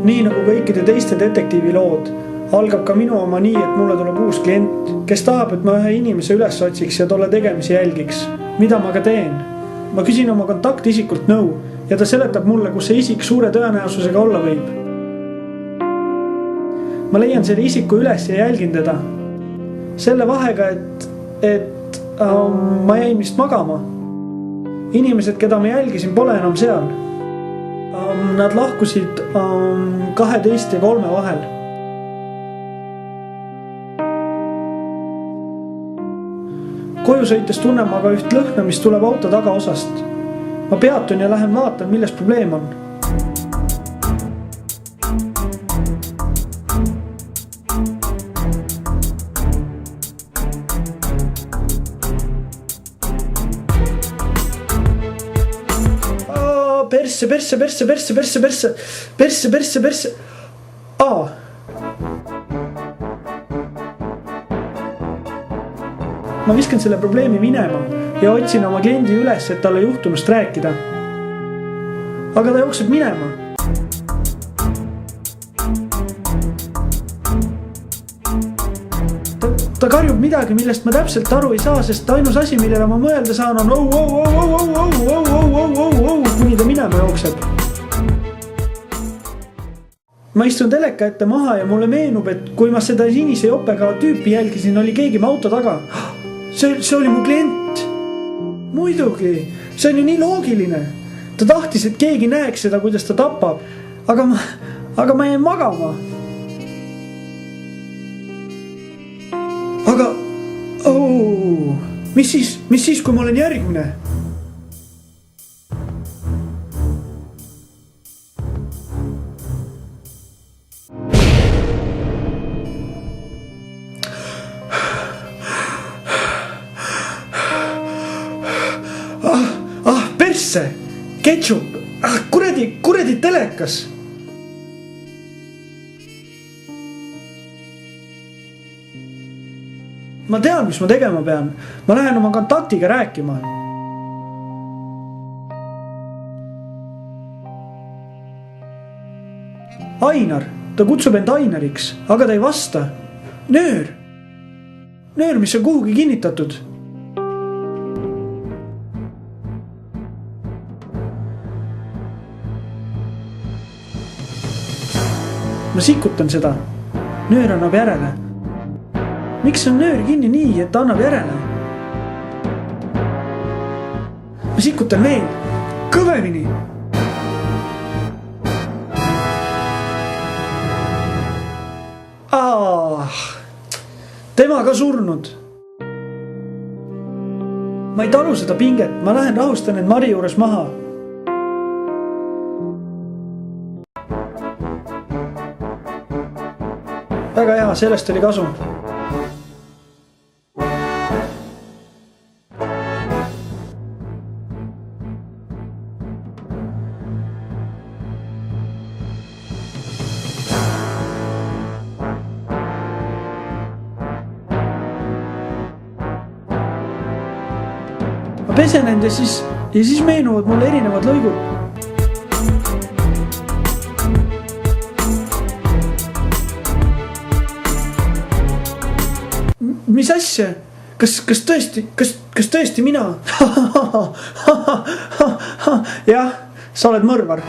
Nii nagu kõikide teiste detektiivilood, algab ka minu oma nii, et mulle tuleb uus klient, kes tahab, et ma ühe inimese üles otsiks ja tolle tegemisi jälgiks. Mida ma ka teen? Ma küsin oma kontaktisikult nõu ja ta seletab mulle, kus see isik suure tõenäosusega olla võib. Ma leian selle isiku üles ja jälgin teda. Selle vahega, et ma jäin vist magama. Inimesed, keda ma jälgisin, pole enam seal. Nad lahkusid 12 ja 3 vahel. Koju sõites tunnen ma ka üht lõhna, mis tuleb auto tagaosast. Ma peatun ja lähen vaatan, milles probleem on. Persse. Ma viskan selle probleemi minema ja otsin oma kliendi üles, et talle juhtunust rääkida. Aga ta jookseb minema. Ta karjub midagi, millest ma täpselt aru ei saa, sest ainus asi, millele ma mõelda saan, on kuni ta minema jookseb. Ma istun teleka ette maha ja mulle meenub, et kui ma seda sinise jopega tüüpi jälgisin, oli keegi mu auto taga. See oli mu klient. Muidugi, see on ju nii loogiline. Ta tahtis, et keegi näeks seda, kuidas ta tapab. Aga ma jäin magama. Aga, mis siis, kui ma olen järgmine? Persse, ketšup, kuredi telekas. Ma tean, mis ma tegema pean. Ma lähen oma kontaktiga rääkima. Ainar, ta kutsub end Ainariks, aga ta ei vasta. Nöör, mis on kuhugi kinnitatud. Ma sikutan seda. Nöör annab järele. Miks on nöör kinni nii, et ta annab järele? Ma sikutan veel. Kõvemini. Tema ka surnud. Ma ei talu seda pinget. Ma lähen rahustan end Mari juures maha. Väga hea, sellest oli kasu. Ma pesen end ja siis meenuvad mulle erinevad lõigud. Mis asja? Kas tõesti mina? Jah, sa oled mõrvar.